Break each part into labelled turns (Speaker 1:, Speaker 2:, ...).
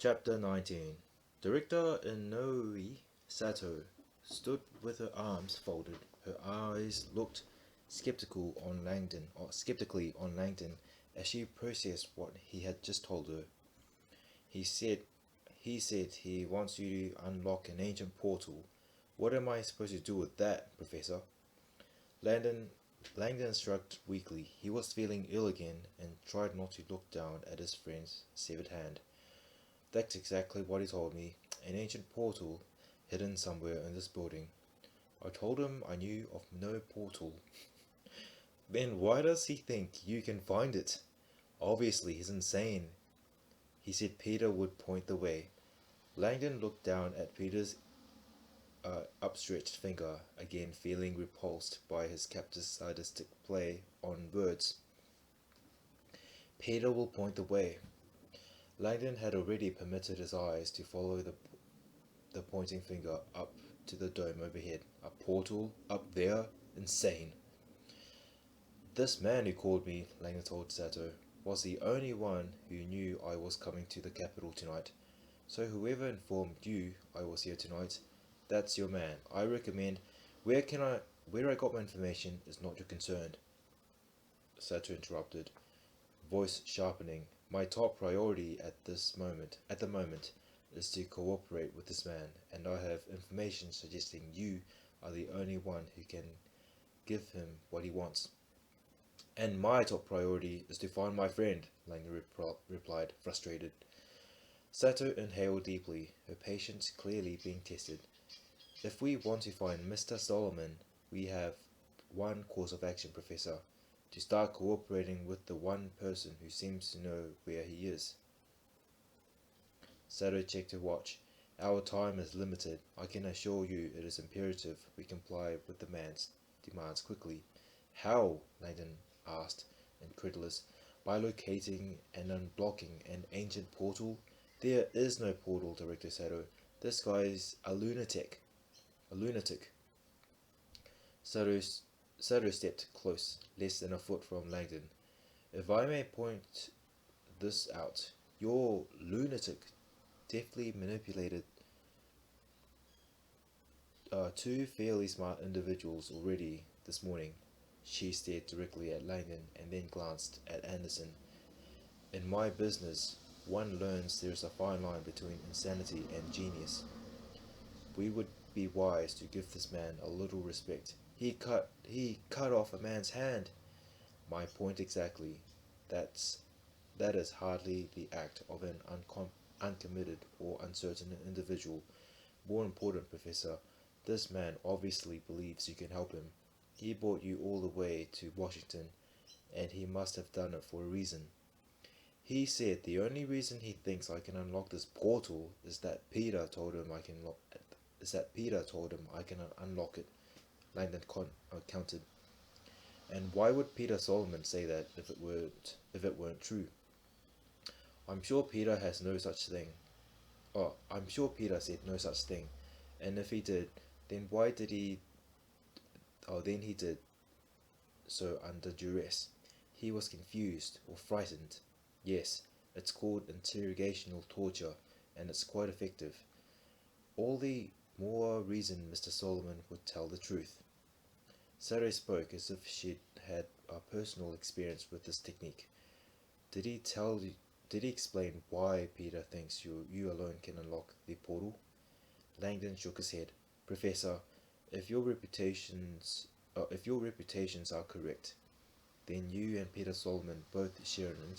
Speaker 1: Chapter 19. Director Inoue Sato stood with her arms folded. Her eyes looked skeptically on Langdon as she processed what he had just told her. He said he wants you to unlock an ancient portal. What am I supposed to do with that, Professor? Langdon Langdon shrugged weakly. He was feeling ill again and tried not to look down at his friend's severed hand. That's exactly what he told me. An ancient portal hidden somewhere in this building. I told him I knew of no portal. Then why does he think you can find it? Obviously he's insane. He said Peter would point the way. Langdon looked down at Peter's upstretched finger, again feeling repulsed by his captor's sadistic play on words. Peter will point the way. Langdon had already permitted his eyes to follow the pointing finger up to the dome overhead. A portal up there? Insane. This man who called me, Langdon told Sato, was the only one who knew I was coming to the capital tonight. So whoever informed you I was here tonight, that's your man. I recommend where I got my information is not your concern. Sato interrupted, voice sharpening. My top priority at the moment, is to cooperate with this man, and I have information suggesting you are the only one who can give him what he wants. And my top priority is to find my friend, Langdon replied, frustrated. Sato inhaled deeply, her patience clearly being tested. If we want to find Mr. Solomon, we have one course of action, Professor. To start cooperating with the one person who seems to know where he is. Sato checked her watch. Our time is limited. I can assure you it is imperative we comply with the man's demands quickly. How? Langdon asked, incredulous. By locating and unblocking an ancient portal? There is no portal, Director Sato. This guy's a lunatic. A lunatic. Sato stepped close, less than a foot from Langdon. If I may point this out, your lunatic deftly manipulated two fairly smart individuals already this morning. She stared directly at Langdon and then glanced at Anderson. In my business, one learns there is a fine line between insanity and genius. We would be wise to give this man a little respect. He cut off a man's hand. My point exactly. That is hardly the act of an uncommitted or uncertain individual. More important, Professor, this man obviously believes you can help him. He brought you all the way to Washington, and he must have done it for a reason. He said the only reason he thinks I can unlock this portal is that Peter told him I can unlock it. Langdon countered. And why would Peter Solomon say that if it weren't true? I'm sure Peter has no such thing. I'm sure Peter said no such thing. And if he did, then why did he then he did so under duress. He was confused or frightened. Yes, it's called interrogational torture, and it's quite effective. All the more reason Mr. Solomon would tell the truth. Sato spoke as if she'd had a personal experience with this technique. Did he explain why Peter thinks you alone can unlock the portal? Langdon shook his head. Professor, if your reputations are correct, then you and Peter Solomon both share an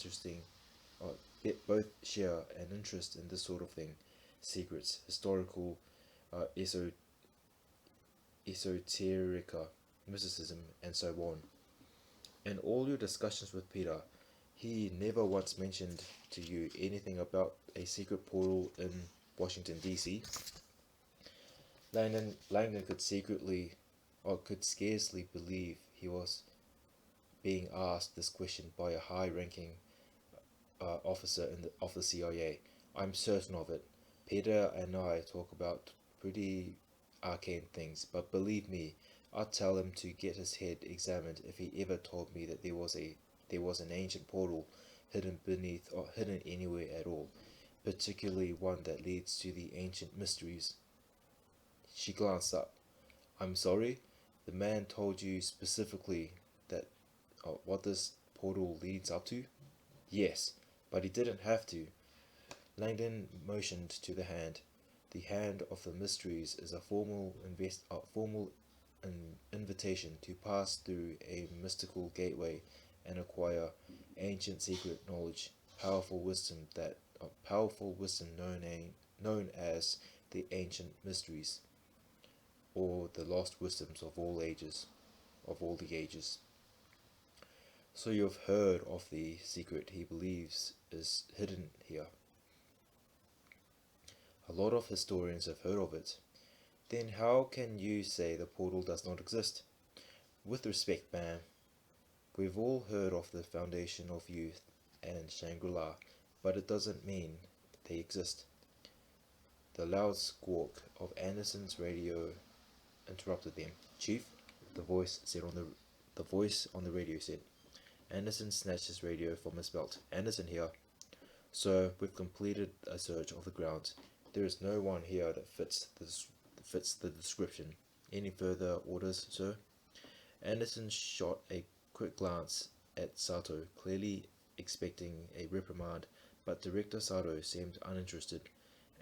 Speaker 1: interest in this sort of thing. Secrets, historical, esoterica, mysticism, and so on. In all your discussions with Peter, he never once mentioned to you anything about a secret portal in Washington, D.C. Langdon could scarcely believe he was being asked this question by a high-ranking officer of the CIA. I'm certain of it. Peter and I talk about pretty arcane things, but believe me, I'd tell him to get his head examined if he ever told me that there was an ancient portal hidden anywhere at all. particularly one that leads to the ancient mysteries. She glanced up. I'm sorry? The man told you specifically that what this portal leads up to? Yes, but he didn't have to. Langdon motioned to the hand. The hand of the mysteries is a formal invitation to pass through a mystical gateway and acquire ancient secret knowledge, powerful wisdom known as the ancient mysteries, or the lost wisdoms of all the ages. So you have heard of the secret he believes is hidden here. A lot of historians have heard of it. Then how can you say the portal does not exist? With respect, ma'am, we've all heard of the Foundation of Youth and Shangri-La, but it doesn't mean they exist. The loud squawk of Anderson's radio interrupted them. Chief, the voice on the radio said. Anderson snatched his radio from his belt. Anderson here. Sir, we've completed a search of the grounds. There is no one here that fits the description. Any further orders, sir? Anderson shot a quick glance at Sato, clearly expecting a reprimand, but Director Sato seemed uninterested.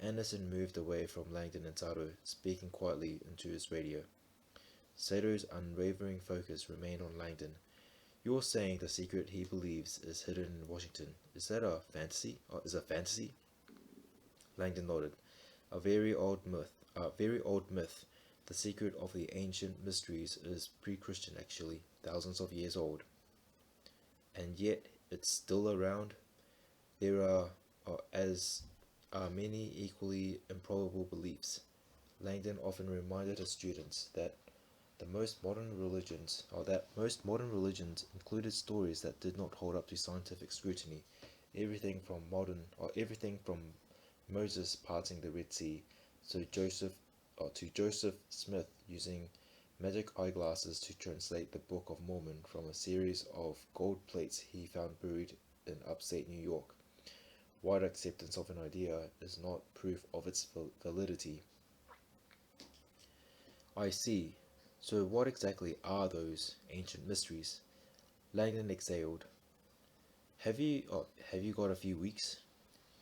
Speaker 1: Anderson moved away from Langdon and Sato, speaking quietly into his radio. Sato's unwavering focus remained on Langdon. You're saying the secret he believes is hidden in Washington. Is that a fantasy? Langdon nodded. A very old myth. The secret of the ancient mysteries is pre-Christian actually, thousands of years old. And yet it's still around. There are many equally improbable beliefs. Langdon often reminded his students that most modern religions included stories that did not hold up to scientific scrutiny. Everything from Moses parting the Red Sea to Joseph Smith using magic eyeglasses to translate the Book of Mormon from a series of gold plates he found buried in upstate New York. Wide acceptance of an idea is not proof of its validity. I see. So what exactly are those ancient mysteries? Langdon exhaled. Have you got a few weeks?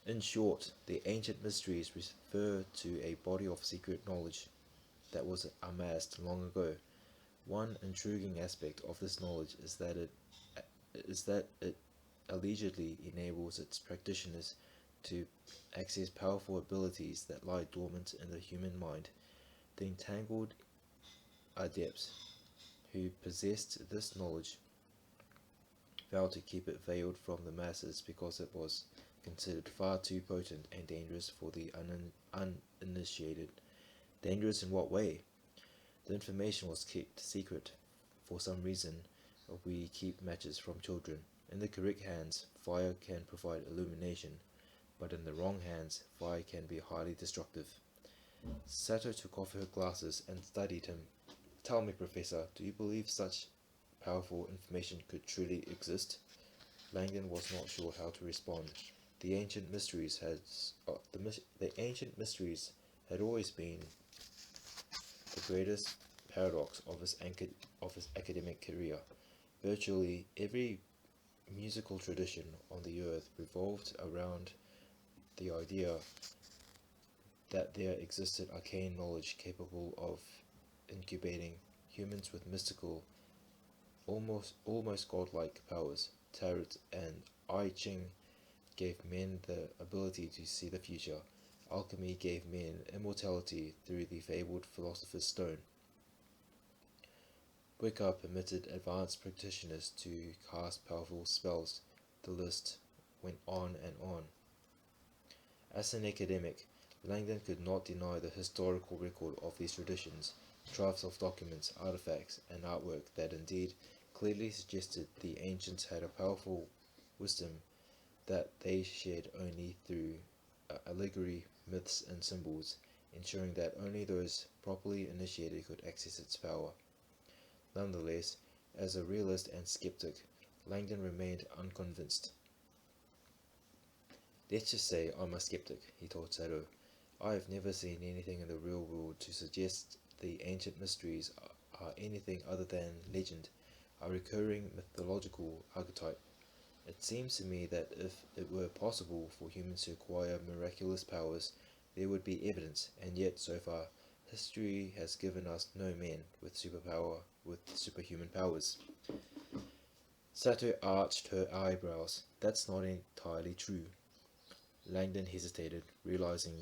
Speaker 1: In short, the ancient mysteries refer to a body of secret knowledge that was amassed long ago. One intriguing aspect of this knowledge is that it allegedly enables its practitioners to access powerful abilities that lie dormant in the human mind. The entangled adepts who possessed this knowledge vowed to keep it veiled from the masses because it was considered far too potent and dangerous for the uninitiated. Dangerous in what way? The information was kept secret. For some reason, we keep matches from children. In the correct hands, fire can provide illumination, but in the wrong hands, fire can be highly destructive. Sato took off her glasses and studied him. Tell me, Professor, do you believe such powerful information could truly exist? Langdon was not sure how to respond. The ancient mysteries had always been the greatest paradox of his academic career. Virtually every musical tradition on the earth revolved around the idea that there existed arcane knowledge capable of incubating humans with mystical, almost godlike powers. Tarot and I Ching gave men the ability to see the future. Alchemy gave men immortality through the fabled philosopher's stone. Wicca permitted advanced practitioners to cast powerful spells. The list went on and on. As an academic, Langdon could not deny the historical record of these traditions, troves of documents, artifacts, and artwork that indeed clearly suggested the ancients had a powerful wisdom that they shared only through allegory, myths, and symbols, ensuring that only those properly initiated could access its power. Nonetheless, as a realist and skeptic, Langdon remained unconvinced. Let's just say I'm a skeptic, he told Sato. I have never seen anything in the real world to suggest the ancient mysteries are anything other than legend, a recurring mythological archetype. It seems to me that if it were possible for humans to acquire miraculous powers, there would be evidence, and yet so far, history has given us no men with superhuman powers. Sato arched her eyebrows. That's not entirely true. Langdon hesitated, realizing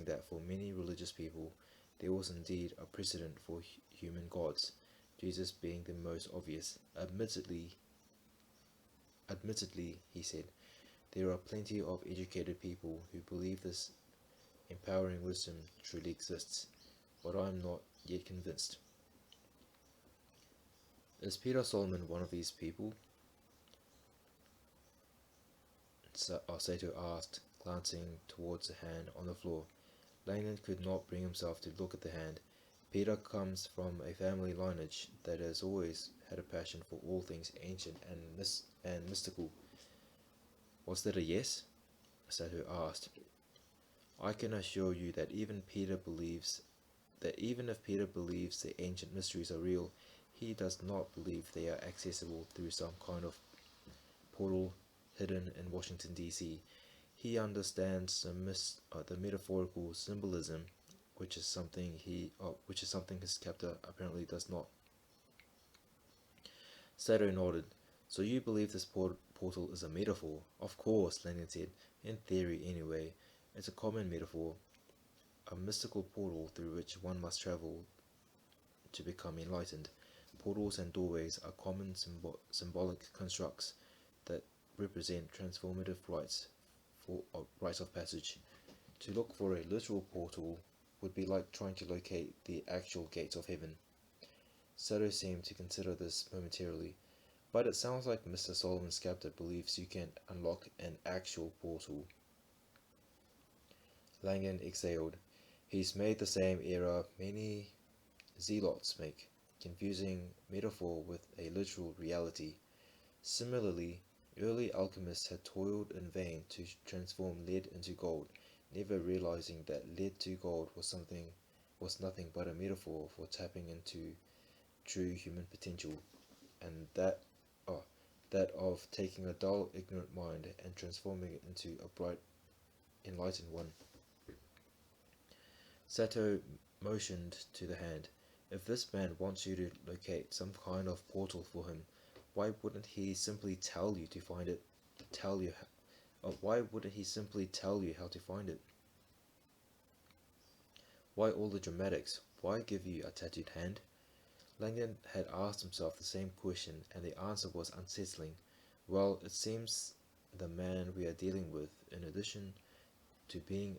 Speaker 1: that for many religious people, there was indeed a precedent for human gods, Jesus being the most obvious. Admittedly, he said, there are plenty of educated people who believe this empowering wisdom truly exists, but I am not yet convinced. Is Peter Solomon one of these people? Sato asked, glancing towards the hand on the floor. Langdon could not bring himself to look at the hand. Peter comes from a family lineage that has always had a passion for all things ancient and mystical. Was that a yes? Sato asked. I can assure you that even if Peter believes the ancient mysteries are real, he does not believe they are accessible through some kind of portal hidden in Washington, D.C. He understands the metaphorical symbolism, which is something his captor apparently does not. Sato nodded. So you believe this portal is a metaphor? Of course, Langdon said. In theory, anyway. It's a common metaphor, a mystical portal through which one must travel to become enlightened. Portals and doorways are common symbolic constructs that represent transformative rites of passage. To look for a literal portal would be like trying to locate the actual gates of heaven. Sato seemed to consider this momentarily. But it sounds like Mr. Solomon Skapta believes you can unlock an actual portal. Langan exhaled. He's made the same error many zealots make, confusing metaphor with a literal reality. Similarly, early alchemists had toiled in vain to transform lead into gold, never realizing that lead to gold was nothing but a metaphor for tapping into true human potential, and that of taking a dull, ignorant mind and transforming it into a bright, enlightened one. Sato motioned to the hand. If this man wants you to locate some kind of portal for him, why wouldn't he simply tell you to find it? Why wouldn't he simply tell you how to find it? Why all the dramatics? Why give you a tattooed hand? Langdon had asked himself the same question, and the answer was unsettling. Well, it seems the man we are dealing with, in addition to being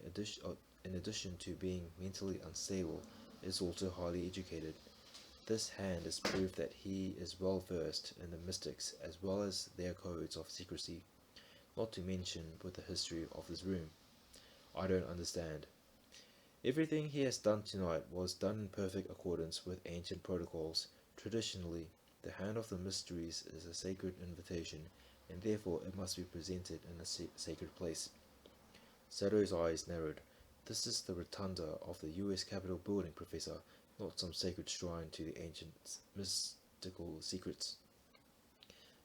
Speaker 1: mentally unstable, is also highly educated. This hand is proof that he is well versed in the mystics as well as their codes of secrecy, not to mention with the history of this room. I don't understand. Everything he has done tonight was done in perfect accordance with ancient protocols. Traditionally, the hand of the mysteries is a sacred invitation, and therefore it must be presented in a sacred place. Sato's eyes narrowed. This is the rotunda of the U.S. Capitol building, Professor, not some sacred shrine to the ancient mystical secrets.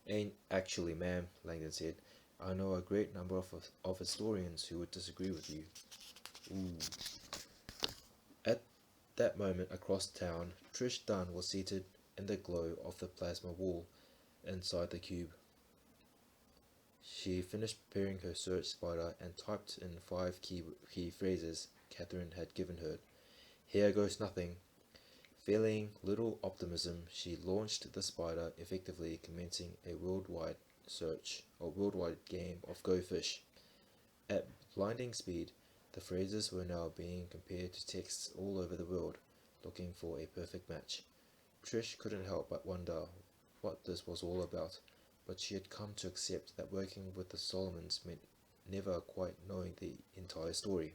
Speaker 1: Ain't actually, ma'am, Langdon said. I know a great number of historians who would disagree with you. Ooh. At that moment across town, Trish Dunn was seated in the glow of the plasma wall inside the cube. She finished preparing her search spider and typed in 5 key phrases Catherine had given her. Here goes nothing. Feeling little optimism, she launched the spider, effectively commencing a worldwide game of Go Fish. At blinding speed, the phrases were now being compared to texts all over the world, looking for a perfect match. Trish couldn't help but wonder what this was all about, but she had come to accept that working with the Solomons meant never quite knowing the entire story.